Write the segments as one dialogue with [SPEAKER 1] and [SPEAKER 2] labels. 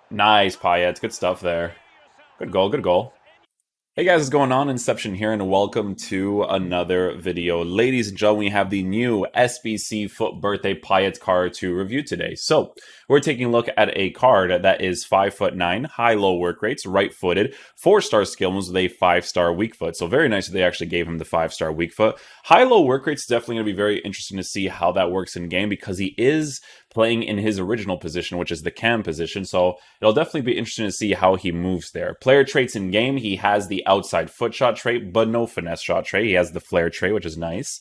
[SPEAKER 1] Nice, Payet. Good stuff there. Good goal, good goal. Hey guys, what's going on? Inception here, and welcome to another video. Ladies and gentlemen, we have the new SBC FUT birthday PAYET card to review today. So, we're taking a look at a card that is 5'9", high-low work rates, right-footed, 4-star skill moves with a 5-star weak foot. So very nice that they actually gave him the 5-star weak foot. High-low work rates definitely going to be very interesting to see how that works in game because he is playing in his original position, which is the cam position. So it'll definitely be interesting to see how he moves there. Player traits in game, he has the outside foot shot trait, but no finesse shot trait. He has the flare trait, which is nice.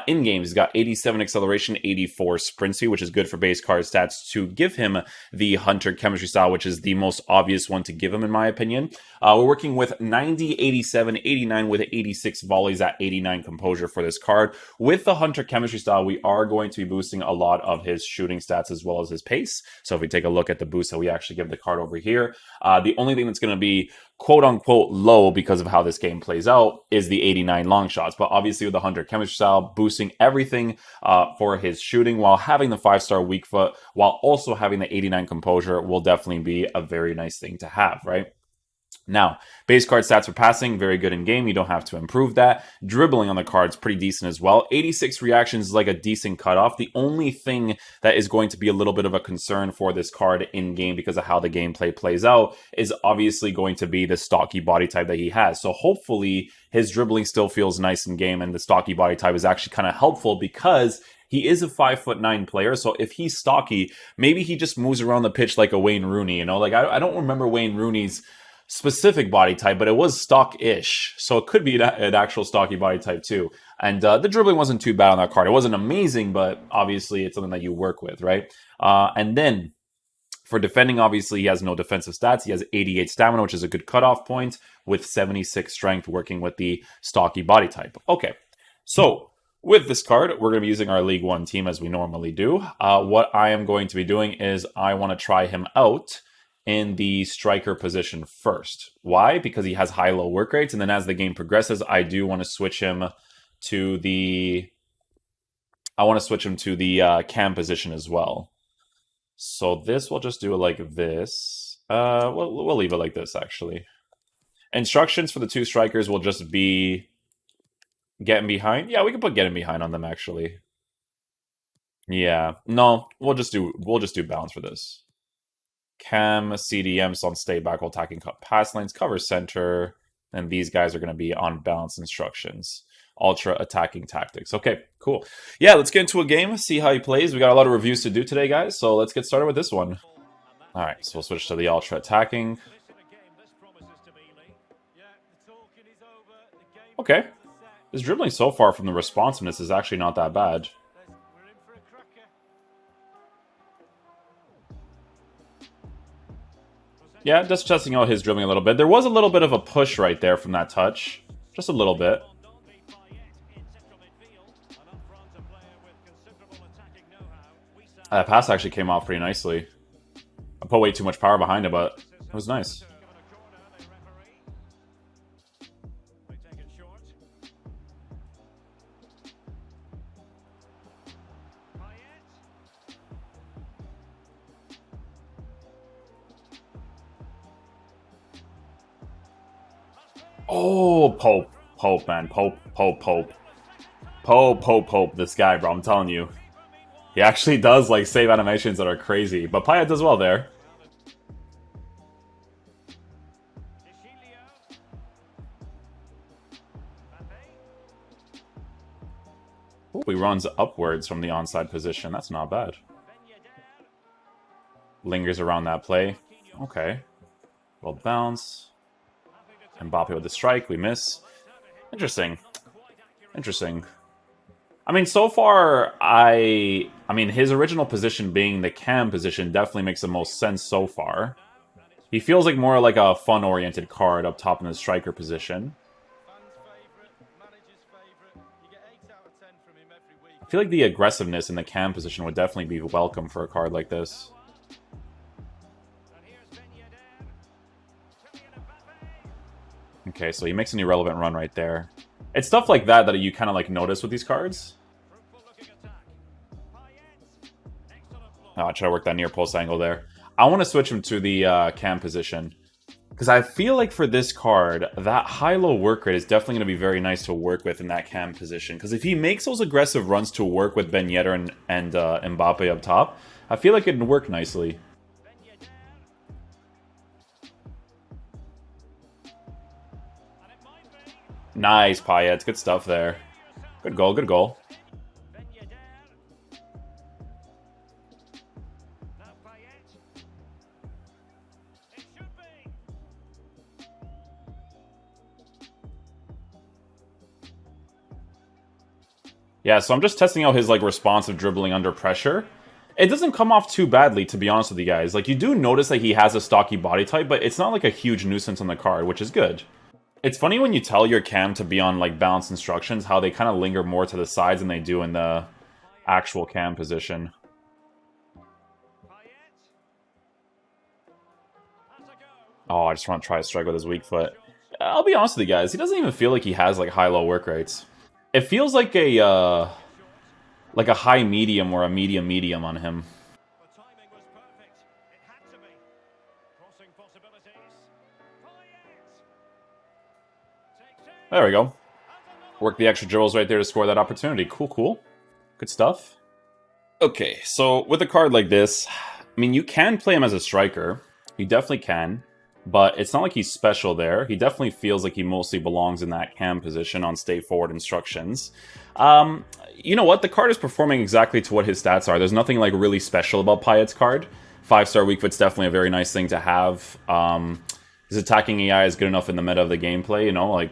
[SPEAKER 1] In game, he's got 87 acceleration, 84 sprint speed, which is good for base card stats to give him the Hunter chemistry style, which is the most obvious one to give him, in my opinion. We're working with 90, 87, 89 with 86 volleys at 89 composure for this card. With the Hunter chemistry style, we are going to be boosting a lot of his shooting stats as well as his pace. So if we take a look at the boost that we actually give the card over here, the only thing that's going to be quote-unquote low because of how this game plays out is the 89 long shots. But obviously with the Hunter chemistry style, boosting everything for his shooting while having the 5-star weak foot, while also having the 89 composure will definitely be a very nice thing to have, right? Now, base card stats for passing, very good in game. You don't have to improve that. Dribbling on the card's pretty decent as well. 86 reactions is like a decent cutoff. The only thing that is going to be a little bit of a concern for this card in game because of how the gameplay plays out is obviously going to be the stocky body type that he has. So hopefully his dribbling still feels nice in game and the stocky body type is actually kind of helpful because he is a 5'9" player, so if he's stocky, maybe he just moves around the pitch like a Wayne Rooney, you know? Like, I don't remember Wayne Rooney's specific body type, but it was stock-ish, so it could be an actual stocky body type too. And the dribbling wasn't too bad on that card. It wasn't amazing, but obviously it's something that you work with, right? And then for defending, obviously he has no defensive stats. He has 88 stamina, which is a good cutoff point, with 76 strength, working with the stocky body type. Okay, so with this card, we're going to be using our League One team as we normally do. What I am going to be doing is I want to try him out in the striker position first. Why? Because he has high-low work rates, and then as the game progresses, I do want to switch him to the cam position as well. So this will just do it like this. We'll leave it like this, actually. Instructions for the two strikers will just be getting behind. Yeah, we can put getting behind on them, actually. Yeah, no, we'll just do balance for this. Cam, CDMs on stay back while attacking pass lanes, cover center, and these guys are going to be on balance instructions. Ultra attacking tactics. Okay, cool. Yeah, let's get into a game, see how he plays. We got a lot of reviews to do today, guys, so let's get started with this one. All right, so we'll switch to the ultra attacking. Okay. His dribbling so far from the responsiveness is actually not that bad. Yeah, just testing out his dribbling a little bit. There was a little bit of a push right there from that touch. Just a little bit. That pass actually came off pretty nicely. I put way too much power behind it, but it was nice. Oh, Pope, man. Pope. This guy, bro, I'm telling you. He actually does, like, save animations that are crazy. But PAYET does well there. Ooh, he runs upwards from the onside position. That's not bad. Lingers around that play. Okay. Well, bounce. Mbappe with the strike, we miss. Interesting. I mean, so far, I mean, his original position being the cam position definitely makes the most sense so far. He feels like more like a fun-oriented card up top in the striker position. I feel like the aggressiveness in the cam position would definitely be welcome for a card like this. Okay, so he makes an irrelevant run right there. It's stuff like that that you kind of like notice with these cards. Oh, I try to work that near post angle there. I want to switch him to the cam position. Because I feel like for this card, that high-low work rate is definitely going to be very nice to work with in that cam position. Because if he makes those aggressive runs to work with Ben Yedder and Mbappe up top, I feel like it'd work nicely. Nice, PAYET. Good stuff there. Good goal, good goal. Yeah, so I'm just testing out his like responsive dribbling under pressure. It doesn't come off too badly, to be honest with you guys. Like, you do notice that he has a stocky body type, but it's not like a huge nuisance on the card, which is good. It's funny when you tell your cam to be on like balanced instructions, how they kind of linger more to the sides than they do in the actual cam position. Oh, I just want to try a strike with his weak foot. I'll be honest with you guys, he doesn't even feel like he has like high-low work rates. It feels like a high medium or a medium medium on him. There we go. Work the extra dribbles right there to score that opportunity. Cool, cool. Good stuff. Okay, so with a card like this, I mean, you can play him as a striker. You definitely can. But it's not like he's special there. He definitely feels like he mostly belongs in that cam position on stay forward instructions. You know what? The card is performing exactly to what his stats are. There's nothing like really special about PAYET's card. 5-star weak foot's definitely a very nice thing to have. His attacking AI is good enough in the meta of the gameplay, you know, like...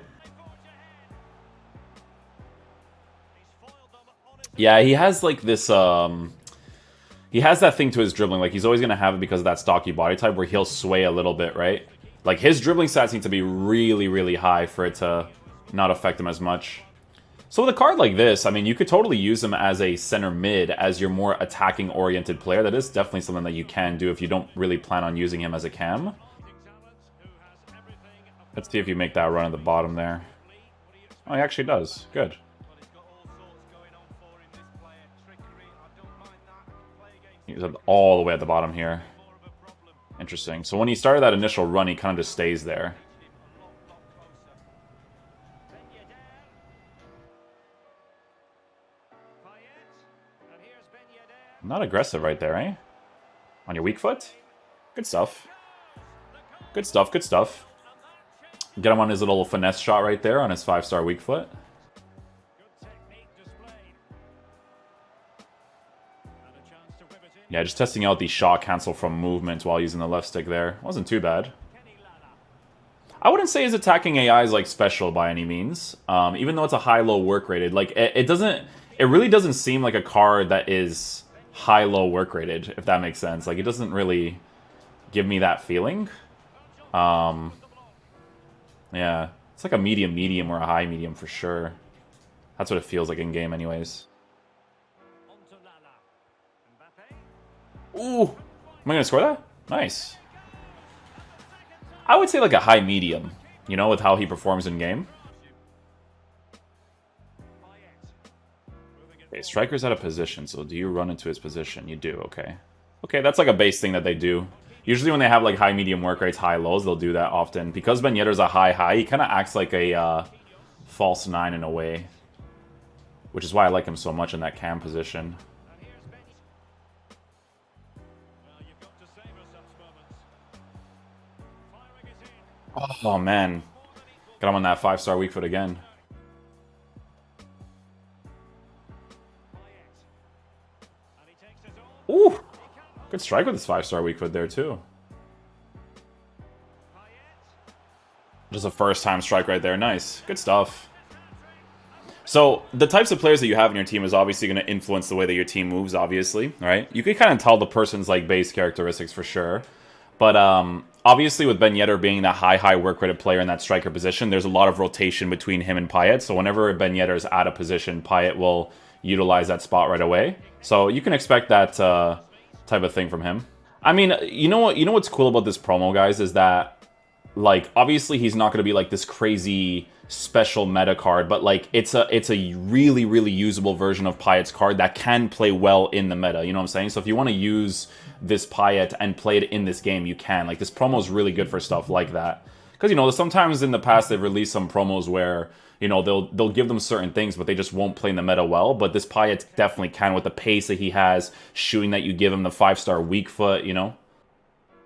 [SPEAKER 1] Yeah, he has like this... He has that thing to his dribbling, like he's always going to have it because of that stocky body type where he'll sway a little bit, right? Like his dribbling stats need to be really, really high for it to not affect him as much. So with a card like this, I mean, you could totally use him as a center mid, as your more attacking oriented player. That is definitely something that you can do if you don't really plan on using him as a cam. Let's see if you make that run at the bottom there. Oh, he actually does. Good. He's all the way at the bottom here. Interesting. So when he started that initial run, he kind of just stays there. Not aggressive right there, eh? On your weak foot? Good stuff. Good stuff, good stuff. Get him on his little finesse shot right there on his 5-star weak foot. Yeah, just testing out the shot cancel from movement while using the left stick there. Wasn't too bad. I wouldn't say his attacking AI is like special by any means. Even though it's a high-low work rated, like it really doesn't seem like a card that is high-low work rated, if that makes sense. Like it doesn't really give me that feeling. Yeah, it's like a medium medium or a high medium for sure. That's what it feels like in game anyways. Ooh! Am I going to score that? Nice. I would say like a high medium, you know, with how he performs in game. Okay, striker's out of position, so do you run into his position? You do, okay. Okay, that's like a base thing that they do. Usually when they have like high medium work rates, high lows, they'll do that often. Because Ben Yedder's a high, he kind of acts like a false 9 in a way. Which is why I like him so much in that cam position. Oh, man. Got him on that 5-star weak foot again. Ooh! Good strike with his 5-star weak foot there, too. Just a first-time strike right there. Nice. Good stuff. So, the types of players that you have in your team is obviously going to influence the way that your team moves, obviously, right? You can kind of tell the person's, like, base characteristics for sure. But, obviously, with Ben Yedder being that high work-rated player in that striker position, there's a lot of rotation between him and PAYET. So whenever Ben Yedder is out of position, PAYET will utilize that spot right away. So you can expect that type of thing from him. I mean, you know what? You know what's cool about this promo, guys, is that, like, obviously he's not going to be like this crazy special meta card, but like it's a really usable version of PAYET's card that can play well in the meta. You know what I'm saying? So if you want to use this PAYET and play it in this game, you can. Like, this promo is really good for stuff like that. Because, you know, sometimes in the past they've released some promos where, you know, they'll give them certain things, but they just won't play in the meta well. But this PAYET definitely can with the pace that he has, shooting that you give him, the 5-star weak foot, you know.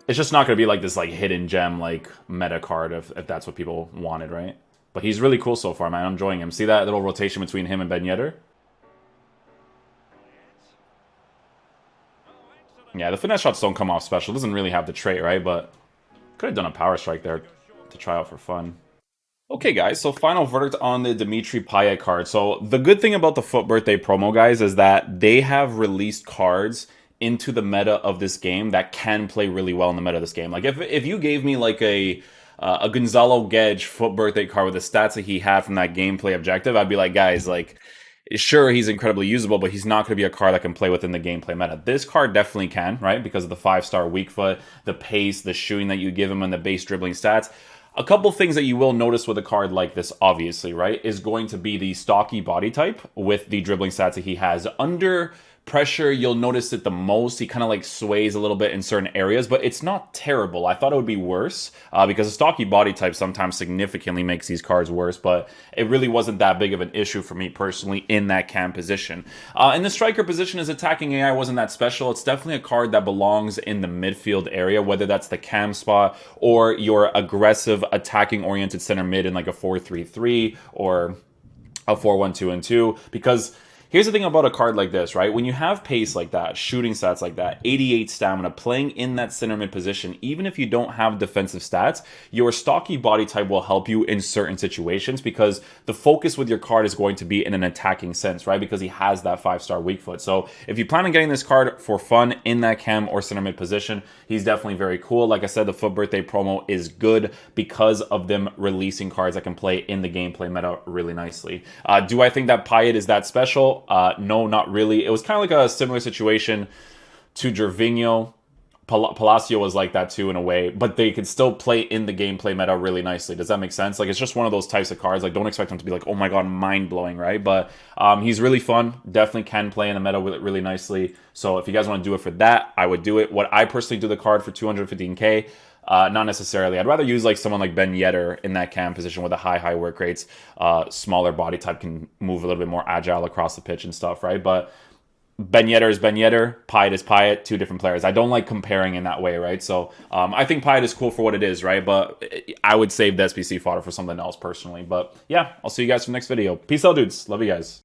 [SPEAKER 1] It's just not going to be like this like hidden gem like meta card if that's what people wanted, right? But he's really cool so far, man. I'm enjoying him. See that little rotation between him and Ben Yedder? Yeah, the finesse shots don't come off special. Doesn't really have the trait, right? But could have done a power strike there to try out for fun. Okay, guys, so final verdict on the Dimitri Payet card. So the good thing about the FUT Birthday promo, guys, is that they have released cards into the meta of this game that can play really well in the meta of this game. Like, if you gave me, like, a Gonzalo Gedge FUT Birthday card with the stats that he had from that gameplay objective, I'd be like, guys, like, sure, he's incredibly usable, but he's not going to be a card that can play within the gameplay meta. This card definitely can, right? Because of the 5-star weak foot, the pace, the shooting that you give him, and the base dribbling stats. A couple things that you will notice with a card like this, obviously, right, is going to be the stocky body type with the dribbling stats that he has. Under pressure, you'll notice it the most. He kind of like sways a little bit in certain areas, but it's not terrible. I thought it would be worse because a stocky body type sometimes significantly makes these cards worse, but it really wasn't that big of an issue for me personally in that cam position. In the striker position, his attacking AI wasn't that special. It's definitely a card that belongs in the midfield area, whether that's the cam spot or your aggressive attacking oriented center mid in like a 4-3-3 or a 4-1-2-2, because here's the thing about a card like this, right? When you have pace like that, shooting stats like that, 88 stamina, playing in that center mid position, even if you don't have defensive stats, your stocky body type will help you in certain situations because the focus with your card is going to be in an attacking sense, right? Because he has that 5-star weak foot. So if you plan on getting this card for fun in that cam or center mid position, he's definitely very cool. Like I said, the FUT Birthday promo is good because of them releasing cards that can play in the gameplay meta really nicely. Do I think that Payet is that special? No, not really. It was kind of like a similar situation to Gervinho. Palacio was like that too in a way, but they could still play in the gameplay meta really nicely. Does that make sense? Like, it's just one of those types of cards. Like, don't expect him to be like, oh my god, mind-blowing, right? But he's really fun. Definitely can play in the meta with it really nicely. So if you guys want to do it for that, I would do it. What I personally do the card for 215k, not necessarily. I'd rather use like someone like Ben Yedder in that cam position with a high work rates. Smaller body type can move a little bit more agile across the pitch and stuff, right? But Ben Yedder is Ben Yedder, Payet is Payet, two different players. I don't like comparing in that way, right? So I think Payet is cool for what it is, right? But I would save the SBC fodder for something else personally. But yeah, I'll see you guys for the next video. Peace out, dudes. Love you guys.